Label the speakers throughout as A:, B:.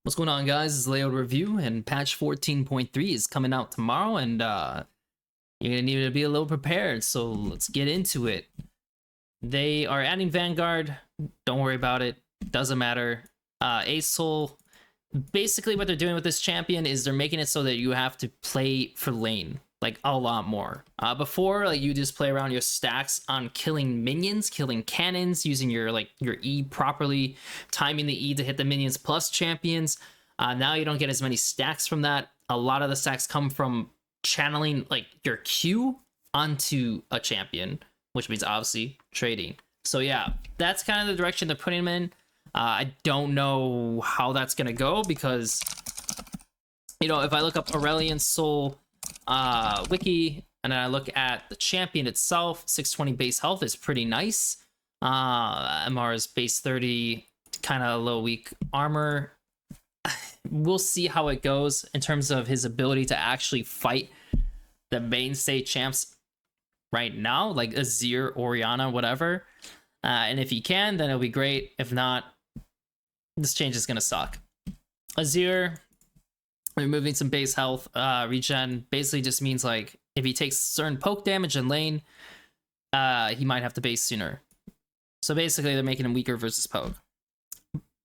A: What's going on, guys? This is Layout Review, and patch 14.3 is coming out tomorrow, and you're gonna need to be a little prepared. So let's get into it. They are adding Vanguard. Don't worry about it. Doesn't matter. Ace Soul. Basically, what they're doing with this champion is they're making it so that you have to play for lane like a lot more. Before, like you just play around your stacks on killing minions, killing cannons, using your E properly, timing the E to hit the minions plus champions. Now you don't get as many stacks from that. A lot of the stacks come from channeling like your Q onto a champion, which means obviously trading. So yeah, that's kind of the direction they're putting him in. I don't know how that's gonna go because, you know, if I look up Aurelion Soul wiki and then I look at the champion itself, 620 base health is pretty nice. MR's base 30, kind of low weak armor. We'll see how it goes in terms of his ability to actually fight the mainstay champs right now, like Azir, Orianna, whatever. And if he can, then it'll be great. If not, this change is gonna suck. Azir removing some base health regen basically just means like if he takes certain poke damage in lane, he might have to base sooner. So basically they're making him weaker versus poke.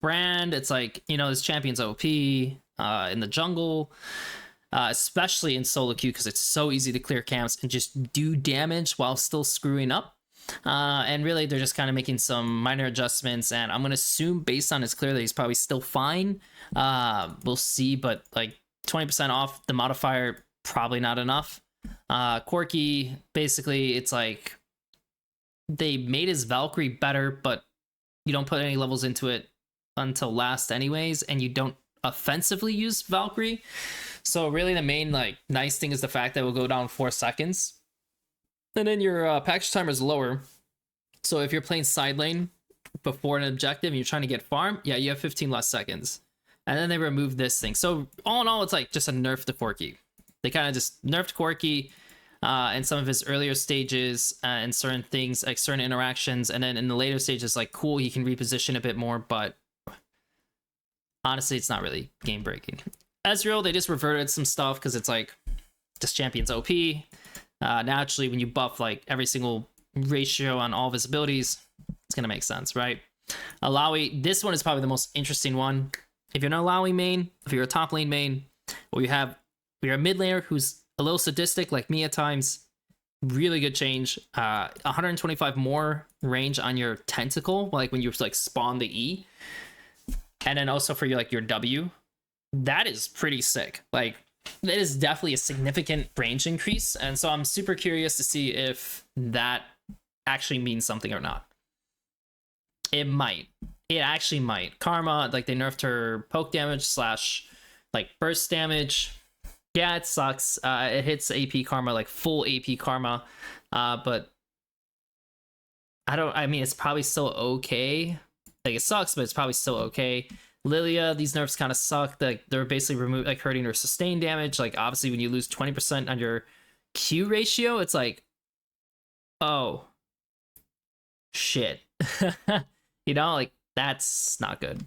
A: Brand, it's like, you know, this champion's OP in the jungle, especially in solo queue because it's so easy to clear camps and just do damage while still screwing up. And really they're just kind of making some minor adjustments, and I'm gonna assume based on his clear that he's probably still fine. We'll see, but like 20% off the modifier, probably not enough. Corki, basically it's like they made his Valkyrie better, but you don't put any levels into it until last anyways, and you don't offensively use Valkyrie. So really the main like nice thing is the fact that it will go down 4 seconds. And then your package timer is lower. So if you're playing side lane before an objective and you're trying to get farm, yeah, you have 15 less seconds. And then they removed this thing. So all in all, it's like just a nerf to Corki. They kind of just nerfed Corki in some of his earlier stages and certain things, like certain interactions. And then in the later stages, like cool, he can reposition a bit more, but honestly, it's not really game breaking. Ezreal, they just reverted some stuff because it's like this champion's OP. Naturally, when you buff like every single ratio on all of his abilities, it's gonna make sense, right? Alawi, this one is probably the most interesting one. If you're an Alawi main, if you're a top lane main, or you're a mid laner who's a little sadistic like me at times, really good change. 125 more range on your tentacle, like when you like spawn the E, and then also for your W. That is pretty sick. Like, that is definitely a significant range increase, and so I'm super curious to see if that actually means something or not. It might. It actually might. Karma, like they nerfed her poke damage slash like burst damage. Yeah, it sucks. It hits AP Karma, like full AP Karma, but I mean, it's probably still okay. Like, it sucks, but it's probably still okay. Lilia, these nerfs kind of suck. Like, they're basically hurting her sustain damage. Like, obviously when you lose 20% on your Q ratio, it's like, oh shit. You know, like, that's not good.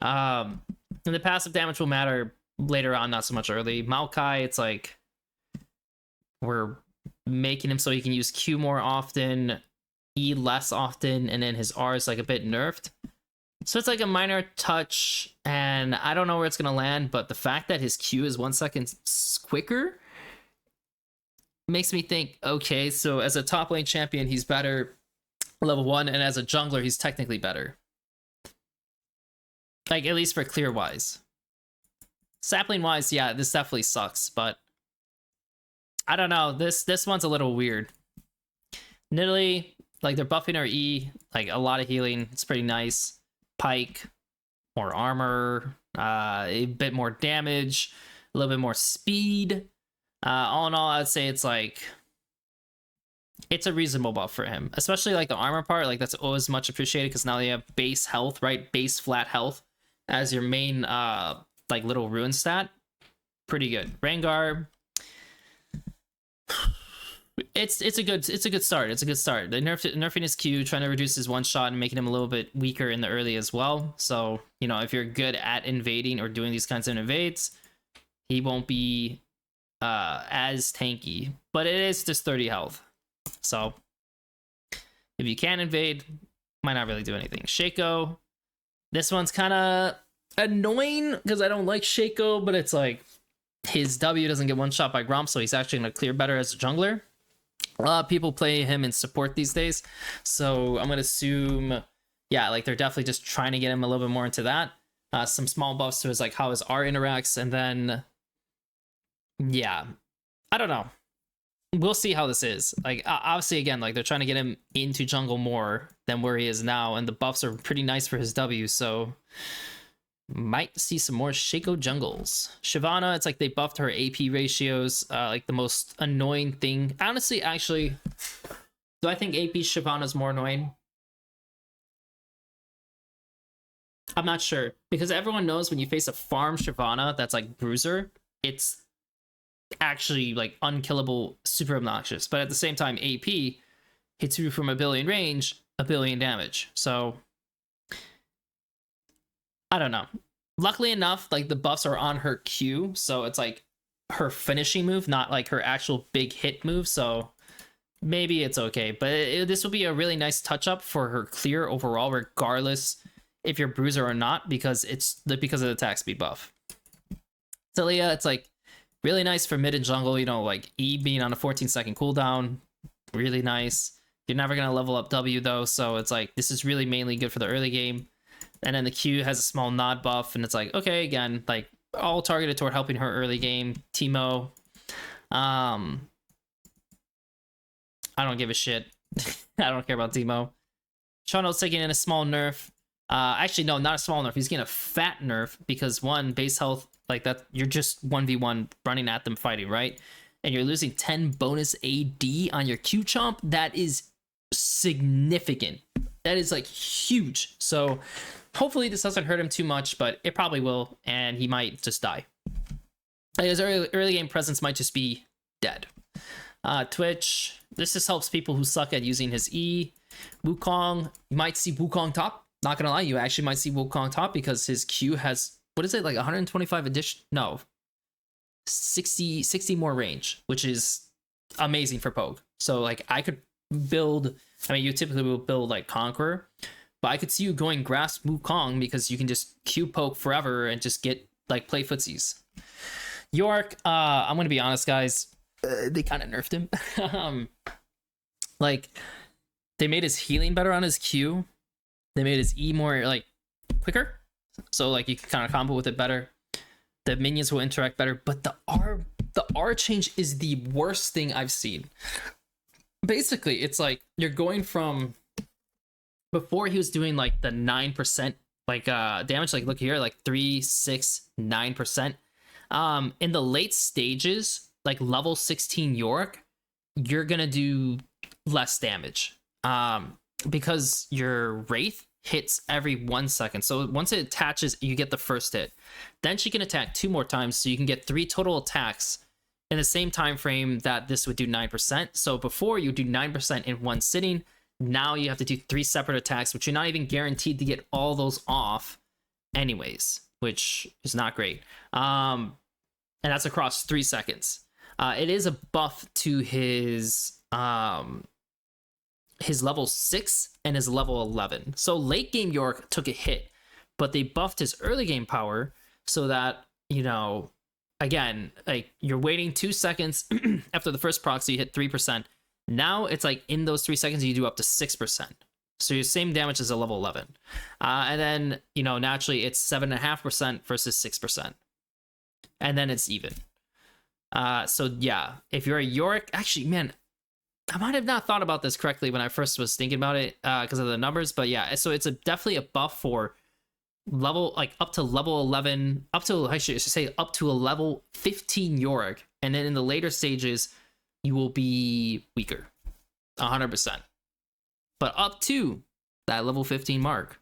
A: And the passive damage will matter later on, not so much early. Maokai, it's like we're making him so he can use Q more often, E less often, and then his R is like a bit nerfed. So it's like a minor touch, and I don't know where it's going to land, but the fact that his Q is 1 second quicker makes me think, okay, so as a top lane champion, he's better level 1, and as a jungler, he's technically better. Like, at least for clear-wise. Sapling-wise, yeah, this definitely sucks, but I don't know, this one's a little weird. Nidalee, like, they're buffing her E, like, a lot of healing, it's pretty nice. Pike, more armor, a bit more damage, a little bit more speed. All in all, I'd say it's like, it's a reasonable buff for him, especially like the armor part. Like, that's always much appreciated because now they have base health, right? Base flat health as your main like little ruin stat. Pretty good. Rengar, it's a good start. It's a good start. They nerfing his Q, trying to reduce his one shot and making him a little bit weaker in the early as well. So, you know, if you're good at invading or doing these kinds of invades, he won't be as tanky. But it is just 30 health. So if you can invade, might not really do anything. Shaco, this one's kind of annoying because I don't like Shaco, but it's like his W doesn't get one shot by Gromp, so he's actually going to clear better as a jungler. A lot of people play him in support these days, so I'm going to assume, yeah, like they're definitely just trying to get him a little bit more into that. Some small buffs to his, like, how his R interacts, and then, yeah, I don't know. We'll see how this is. Like, obviously, again, like, they're trying to get him into jungle more than where he is now, and the buffs are pretty nice for his W, so might see some more Shaco jungles. Shyvana, it's like they buffed her AP ratios, like the most annoying thing. Honestly, actually, do I think AP Shyvana's more annoying? I'm not sure, because everyone knows when you face a farm Shyvana that's like Bruiser, it's actually like unkillable, super obnoxious. But at the same time, AP hits you from a billion range, a billion damage. So I don't know. Luckily enough, like the buffs are on her Q, so it's like her finishing move, not like her actual big hit move. So maybe it's okay. But this will be a really nice touch up for her clear overall, regardless if you're Bruiser or not, because because of the attack speed buff. Celia, it's like really nice for mid and jungle. You know, like E being on a 14-second cooldown, really nice. You're never gonna level up W though, so it's like this is really mainly good for the early game. And then the Q has a small nod buff, and it's like, okay, again, like all targeted toward helping her early game. Teemo, I don't give a shit. I don't care about Teemo. Chano's taking in a small nerf. Actually, no, not a small nerf. He's getting a fat nerf because one, base health, like that, you're just 1v1 running at them fighting, right? And you're losing 10 bonus AD on your Q chomp. That is significant. That is like huge. So hopefully this doesn't hurt him too much, but it probably will, and he might just die. His early game presence might just be dead. Twitch, this just helps people who suck at using his E. Wukong, you might see Wukong top. Not gonna lie, you actually might see Wukong top because his Q has, what is it, like 125 addition? No, 60 more range, which is amazing for poke. So like I could build, I mean, you typically will build like Conqueror, but I could see you going Grasp Wukong because you can just Q poke forever and just get like play footsies. York, I'm gonna be honest, guys, they kind of nerfed him. Like they made his healing better on his Q. They made his E more like quicker, so like you can kind of combo with it better. The minions will interact better, but the R change is the worst thing I've seen. Basically, it's like you're going from before he was doing like the 9% like damage, like look here, like 3, 6, 9%. In the late stages, like level 16 York, you're gonna do less damage. Because your Wraith hits every 1 second. So once it attaches, you get the first hit. Then she can attack 2 more times, so you can get 3 total attacks in the same time frame that this would do 9%. So before you do 9% in one sitting, now you have to do 3 separate attacks, which you're not even guaranteed to get all those off anyways, which is not great. And that's across 3 seconds. It is a buff to his level 6 and his level 11. So late game York took a hit, but they buffed his early game power so that, you know, again, like you're waiting 2 seconds after the first proxy, you hit 3%. Now it's like in those 3 seconds, you do up to 6%. So your same damage as a level 11. And then, you know, naturally it's 7.5% versus 6%. And then it's even. So yeah, if you're a York, actually, man, I might have not thought about this correctly when I first was thinking about it because of the numbers, but yeah, so it's definitely a buff for level, like up to level 11, up to, I should say up to a level 15 Yorick, and then in the later stages, you will be weaker, 100%. But up to that level 15 mark,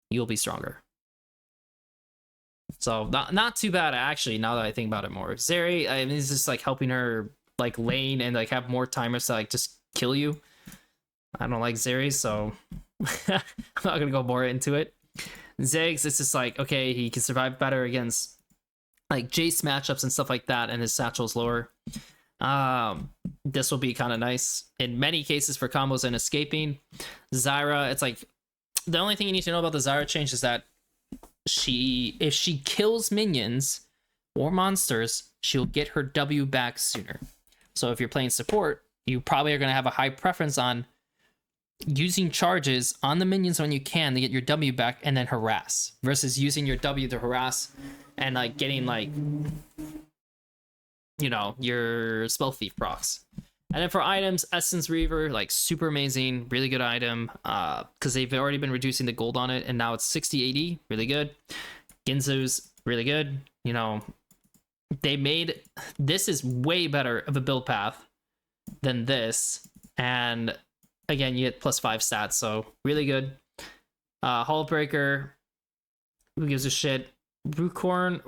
A: you'll be stronger. So not too bad, actually, now that I think about it more. Zeri, I mean, it's just like helping her like lane and like have more timers to like just kill you. I don't like Zeri, so I'm not gonna go more into it. Ziggs, it's just like, okay, he can survive better against like Jace matchups and stuff like that, and his satchel's lower. This will be kind of nice in many cases for combos and escaping. Zyra, it's like the only thing you need to know about the Zyra change is that if she kills minions or monsters, she'll get her W back sooner. So if you're playing support, you probably are going to have a high preference on using charges on the minions when you can to get your W back and then harass, versus using your W to harass and like getting like, you know, your spell thief procs. And then for items, Essence Reaver, like super amazing, really good item, because they've already been reducing the gold on it, and now it's 60-80, really good. Ginzu's really good. You know, they made this is way better of a build path than this, and again, you get +5 stats, so really good. Hullbreaker, who gives a shit? Rookern.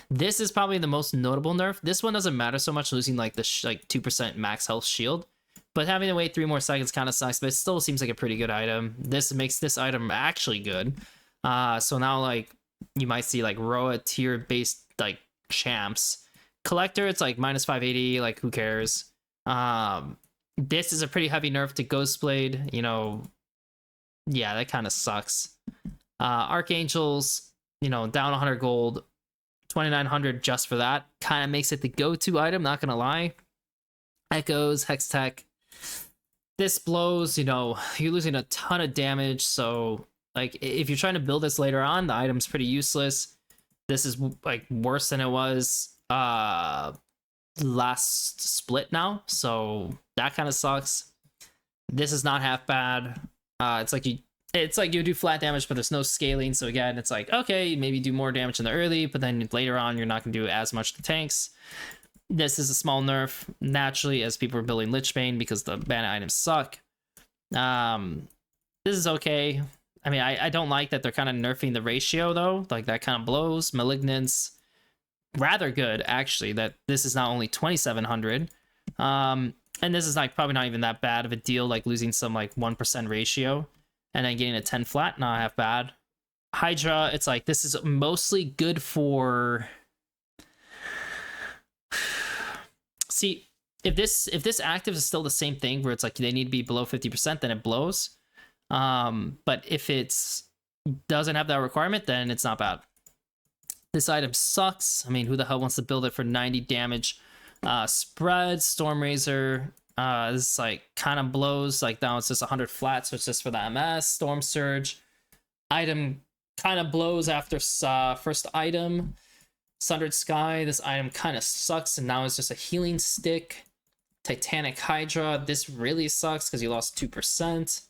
A: This is probably the most notable nerf. This one doesn't matter so much, losing like the 2% max health shield, but having to wait 3 more seconds kind of sucks, but it still seems like a pretty good item. This makes this item actually good. So now like you might see like Roa tier based like champs. Collector, it's like -580, like who cares? This is a pretty heavy nerf to Ghostblade, you know. Yeah, that kind of sucks. Archangels, you know, down 100 gold, 2,900 just for that. Kind of makes it the go-to item, not gonna lie. Echoes, Hextech. This blows, you know, you're losing a ton of damage, so like if you're trying to build this later on, the item's pretty useless. This is like worse than it was last split now, so that kind of sucks. This is not half bad. It's like you do flat damage, but there's no scaling, so again, it's like, okay, maybe do more damage in the early, but then later on you're not going to do as much to tanks. This is a small nerf, naturally, as people are building Lichbane because the banner items suck. This is okay. I mean, I don't like that they're kind of nerfing the ratio, though. Like, that kind of blows. Malignance, rather good, actually, that this is not only 2,700. And this is like probably not even that bad of a deal, like losing some like 1% ratio and then getting a 10 flat, not half bad. Hydra, it's like this is mostly good for... See, if this active is still the same thing where it's like they need to be below 50%, then it blows. But if it's doesn't have that requirement, then it's not bad. This item sucks. I mean, who the hell wants to build it for 90 damage? Spread, Stormrazor, this like kind of blows. Like now it's just 100 flat, so it's just for the MS. Storm Surge item kind of blows after first item. Sundered Sky, this item kind of sucks, and now it's just a healing stick. Titanic Hydra, this really sucks because you lost 2%,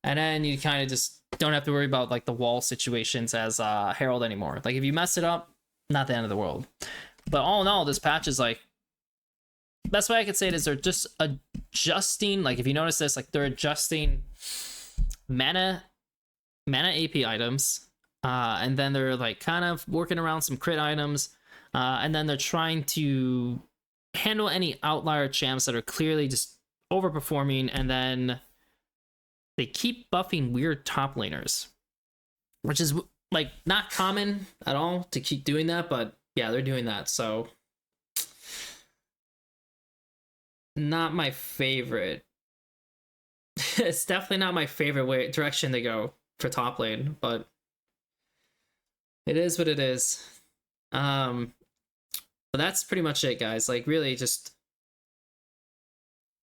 A: and then you kind of just don't have to worry about like the wall situations as Herald anymore. Like if you mess it up, not the end of the world. But all in all, this patch is like, best way I could say it is they're just adjusting. Like if you notice this, like they're adjusting mana AP items, and then they're like kind of working around some crit items, and then they're trying to handle any outlier champs that are clearly just overperforming, and then they keep buffing weird top laners, which is like not common at all to keep doing that, but yeah, they're doing that. So not my favorite. It's definitely not my favorite direction to go for top lane, but it is what it is. But that's pretty much it, guys. Like really just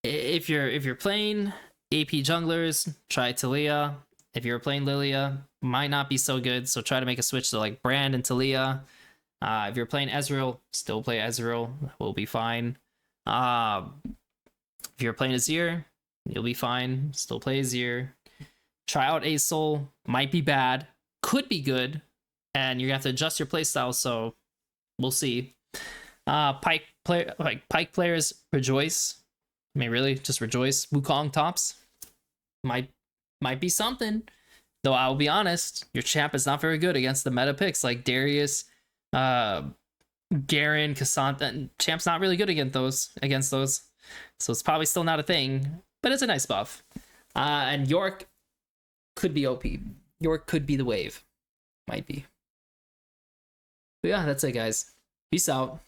A: if you're playing AP junglers, try Taliyah. If you're playing Lilia, might not be so good, so try to make a switch to like Brand and Taliyah. If you're playing Ezreal, still play Ezreal, will be fine. If you're playing Azir, you'll be fine, still play Azir. Try out Asol, might be bad, could be good, and you're gonna have to adjust your playstyle, so we'll see. Pike players, rejoice. I mean, really, just rejoice. Wukong tops might be something. Though I'll be honest, your champ is not very good against the meta picks like Darius, Garen, Cassandra, and Champ's not really good against those. So it's probably still not a thing, but it's a nice buff. And York could be OP. York could be the wave. Might be. But yeah, that's it, guys. Peace out.